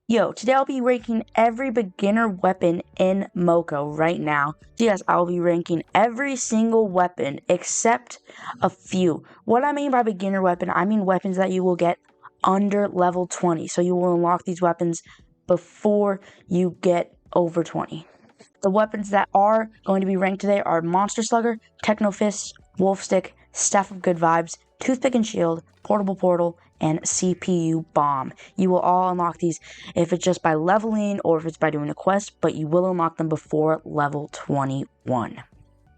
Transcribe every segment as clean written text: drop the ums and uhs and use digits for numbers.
Yo, today I'll be ranking every beginner weapon in MOCO right now. So yes, I'll be ranking every single weapon except a few. What I mean by beginner weapon, I mean weapons that you will get under level 20. So you will unlock these weapons before you get over 20. The weapons that are going to be ranked today are Monster Slugger, Techno Fist, Wolf Stick, Staff of Good Vibes, Toothpick and Shield, Portable Portal, and CPU Bomb. You will all unlock these if it's just by leveling or if it's by doing a quest, but you will unlock them before level 21.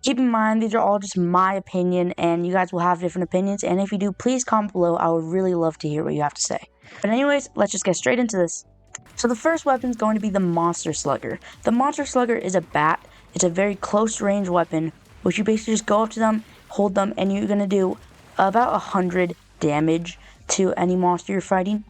Keep in mind, these are all just my opinion, and you guys will have different opinions, and if you do, please comment below. I would really love to hear what you have to say. But anyways, let's just get straight into this. So the first weapon is going to be the Monster Slugger. The Monster Slugger is a bat. It's a very close range weapon, which you basically just go up to them, hold them, and you're going to do about 100 damage to any monster you're fighting.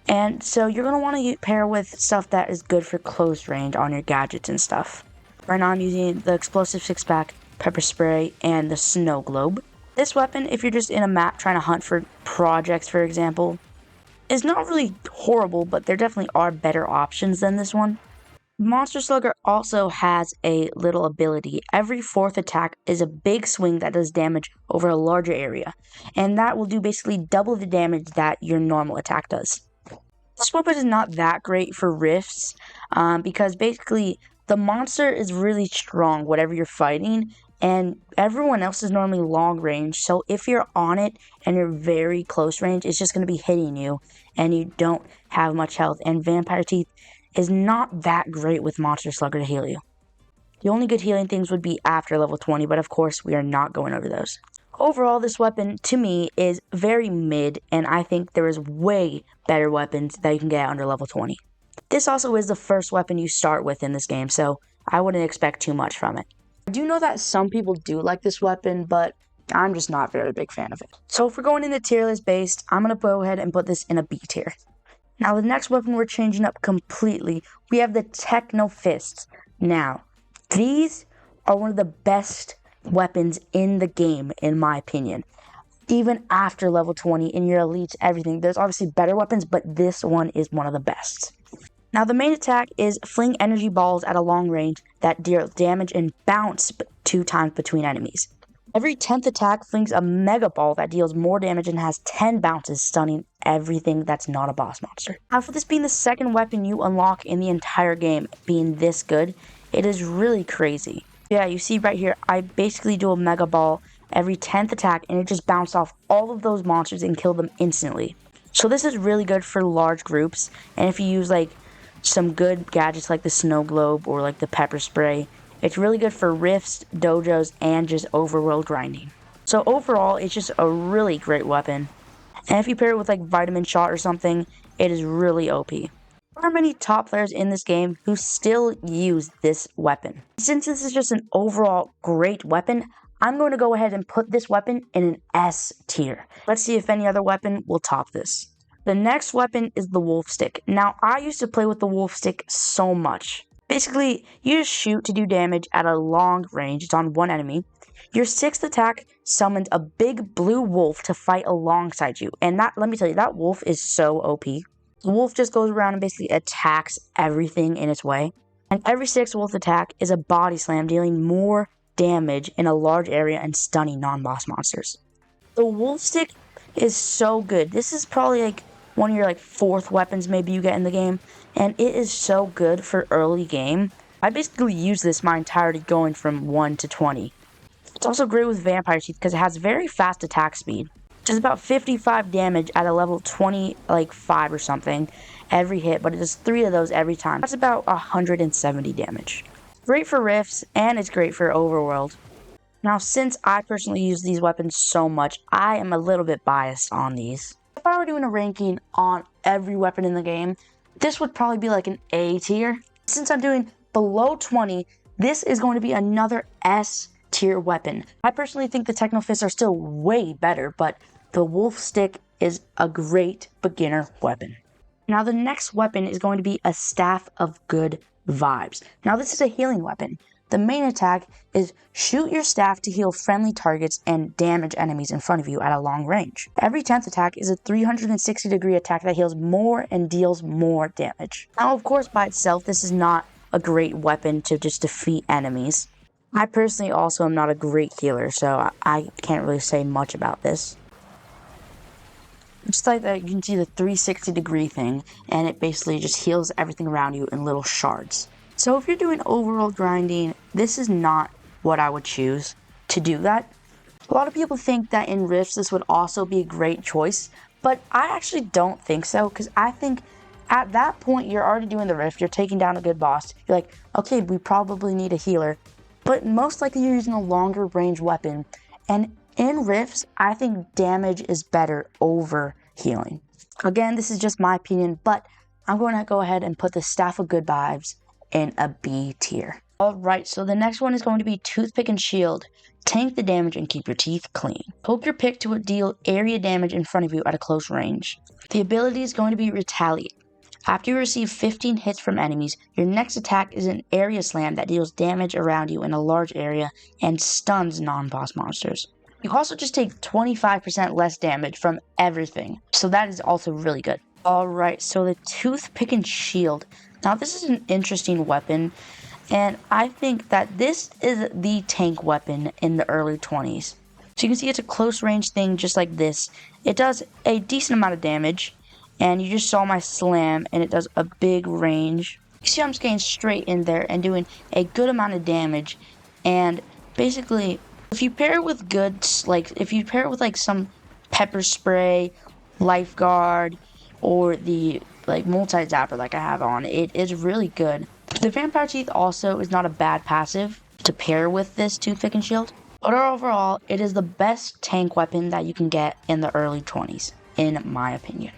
And so you're going to want to pair with stuff that is good for close range on your gadgets and stuff. Right now I'm using the Explosive 6-pack, Pepper Spray, and the Snow Globe. This weapon, if you're just in a map trying to hunt for projects, for example, is not really horrible, but there definitely are better options than this one. Monster Slugger also has a little ability. Every fourth attack is a big swing that does damage over a larger area, and that will do basically double the damage that your normal attack does. This weapon is not that great for rifts, because basically the monster is really strong, whatever you're fighting, and everyone else is normally long range, so if you're on it and you're very close range, it's just going to be hitting you, and you don't have much health, and Vampire Teeth is not that great with Monster Slugger to heal you. The only good healing things would be after level 20, but of course we are not going over those. Overall, this weapon, to me, is very mid, and I think there is way better weapons that you can get under level 20. This also is the first weapon you start with in this game, so I wouldn't expect too much from it. I do know that some people do like this weapon, but I'm just not a very big fan of it. So if we're going into tier list based, I'm going to go ahead and put this in a B tier. Now the next weapon we're changing up completely, we have the Techno Fists. Now, these are one of the best weapons in the game, in my opinion. Even after level 20 in your elites, everything, there's obviously better weapons, but this one is one of the best. Now the main attack is fling energy balls at a long range that deal damage and bounce 2 times between enemies. Every 10th attack flings a mega ball that deals more damage and has 10 bounces, stunning everything that's not a boss monster. Now for this being the second weapon you unlock in the entire game being this good, it is really crazy. Yeah, you see right here, I basically do a mega ball every 10th attack and it just bounced off all of those monsters and killed them instantly. So this is really good for large groups, and if you use like some good gadgets like the Snow Globe or like the Pepper Spray, it's really good for rifts, dojos, and just overworld grinding. So overall, it's just a really great weapon. And if you pair it with like Vitamin Shot or something, it is really OP. There are many top players in this game who still use this weapon. Since this is just an overall great weapon, I'm going to go ahead and put this weapon in an S tier. Let's see if any other weapon will top this. The next weapon is the Wolf Stick. Now, I used to play with the Wolf Stick so much. Basically, you just shoot to do damage at a long range. It's on one enemy. Your 6th attack summons a big blue wolf to fight alongside you. And that, let me tell you, that wolf is so OP. The wolf just goes around and basically attacks everything in its way. And every 6th wolf attack is a body slam, dealing more damage in a large area and stunning non-boss monsters. The Wolf Stick is so good. This is probably like one of your like 4th weapons maybe you get in the game, and it is so good for early game. I basically use this my entirety going from 1 to 20. It's also great with Vampire Teeth because it has very fast attack speed. It's about 55 damage at a level 20, like 5 or something, every hit, but it does 3 of those every time. That's about 170 damage. Great for rifts, and it's great for overworld. Now, since I personally use these weapons so much, I am a little bit biased on these. If I were doing a ranking on every weapon in the game, this would probably be like an A tier. Since I'm doing below 20, this is going to be another S tier weapon. I personally think the Techno Fists are still way better, but the Wolf Stick is a great beginner weapon. Now the next weapon is going to be a Staff of Good Vibes. Now this is a healing weapon. The main attack is shoot your staff to heal friendly targets and damage enemies in front of you at a long range. Every 10th attack is a 360-degree attack that heals more and deals more damage. Now, of course, by itself, this is not a great weapon to just defeat enemies. I personally also am not a great healer, so I can't really say much about this. Just like that, you can see the 360-degree thing, and it basically just heals everything around you in little shards. So if you're doing overworld grinding, this is not what I would choose to do that. A lot of people think that in Rifts this would also be a great choice, but I actually don't think so, because I think at that point you're already doing the Rift, you're taking down a good boss, you're like, okay, we probably need a healer, but most likely you're using a longer range weapon, and in Rifts, I think damage is better over healing. Again, this is just my opinion, but I'm going to go ahead and put the Staff of Good Vibes in a B tier. Alright, so the next one is going to be Toothpick and Shield. Tank the damage and keep your teeth clean. Hope your pick to deal area damage in front of you at a close range. The ability is going to be Retaliate. After you receive 15 hits from enemies, your next attack is an area slam that deals damage around you in a large area and stuns non-boss monsters. You also just take 25% less damage from everything, so that is also really good. Alright, so the Toothpick and Shield. Now this is an interesting weapon, and I think that this is the tank weapon in the early 20s. So you can see it's a close range thing just like this. It does a decent amount of damage, and you just saw my slam, and it does a big range. You see I'm just getting straight in there and doing a good amount of damage, and basically, if you pair it with goods, like if you pair it with like some pepper spray, lifeguard, or the like multi-zapper like I have on, it is really good. The Vampire Teeth also is not a bad passive to pair with this Toothpick and Shield, but overall, it is the best tank weapon that you can get in the early 20s, in my opinion.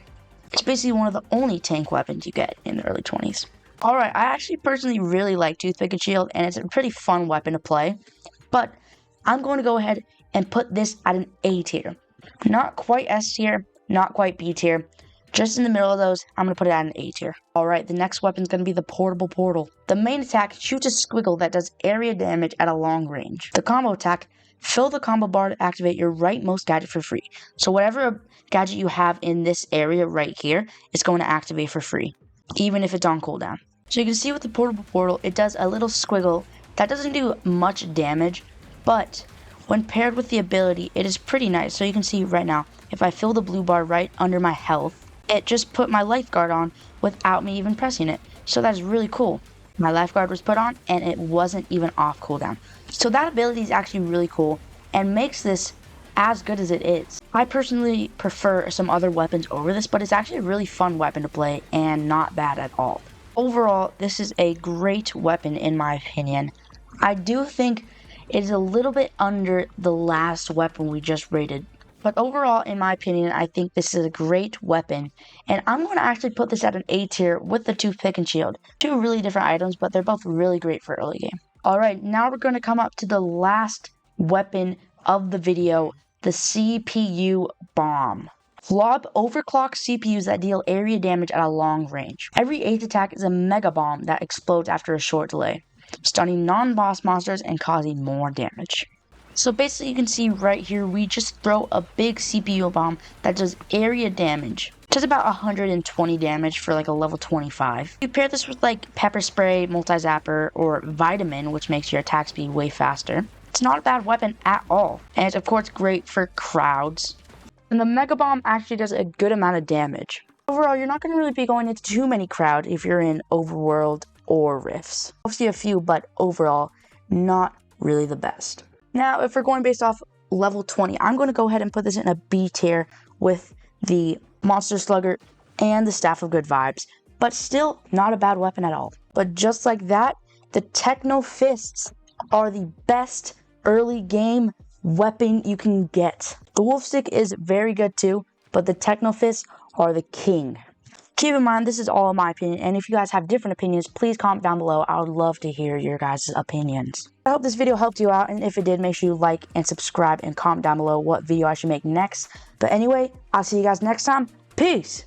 It's basically one of the only tank weapons you get in the early 20s. Alright, I actually personally really like Toothpick and Shield, and it's a pretty fun weapon to play, but I'm going to go ahead and put this at an A tier. Not quite S tier, not quite B tier. Just in the middle of those, I'm going to put it at an A tier. Alright, the next weapon is going to be the Portable Portal. The main attack shoots a squiggle that does area damage at a long range. The combo attack, fill the combo bar to activate your rightmost gadget for free. So whatever gadget you have in this area right here is going to activate for free, even if it's on cooldown. So you can see with the Portable Portal, it does a little squiggle that doesn't do much damage, but when paired with the ability, it is pretty nice. So you can see right now, if I fill the blue bar right under my health, it just put my lifeguard on without me even pressing it. So that is really cool. My lifeguard was put on and it wasn't even off cooldown. So that ability is actually really cool and makes this as good as it is. I personally prefer some other weapons over this, but it's actually a really fun weapon to play and not bad at all. Overall, this is a great weapon in my opinion. I do think it is a little bit under the last weapon we just rated. But overall, in my opinion, I think this is a great weapon. And I'm going to actually put this at an A tier with the Toothpick and Shield. Two really different items, but they're both really great for early game. Alright, now we're going to come up to the last weapon of the video, the CPU Bomb. Lob overclock CPUs that deal area damage at a long range. Every 8th attack is a mega bomb that explodes after a short delay, stunning non-boss monsters and causing more damage. So basically you can see right here, we just throw a big CPU bomb that does area damage. Just about 120 damage for like a level 25. You pair this with like pepper spray, multi-zapper, or vitamin, which makes your attack speed way faster. It's not a bad weapon at all. And it's of course great for crowds. And the Mega Bomb actually does a good amount of damage. Overall, you're not going to really be going into too many crowds if you're in Overworld or Rifts. Obviously a few, but overall, not really the best. Now, if we're going based off level 20, I'm going to go ahead and put this in a B tier with the Monster Slugger and the Staff of Good Vibes, but still not a bad weapon at all. But just like that, the Techno Fists are the best early game weapon you can get. The Wolf Stick is very good too, but the Techno Fists are the king. Keep in mind, this is all in my opinion, and if you guys have different opinions, please comment down below. I would love to hear your guys' opinions. I hope this video helped you out, and if it did, make sure you like and subscribe and comment down below what video I should make next. But anyway, I'll see you guys next time. Peace!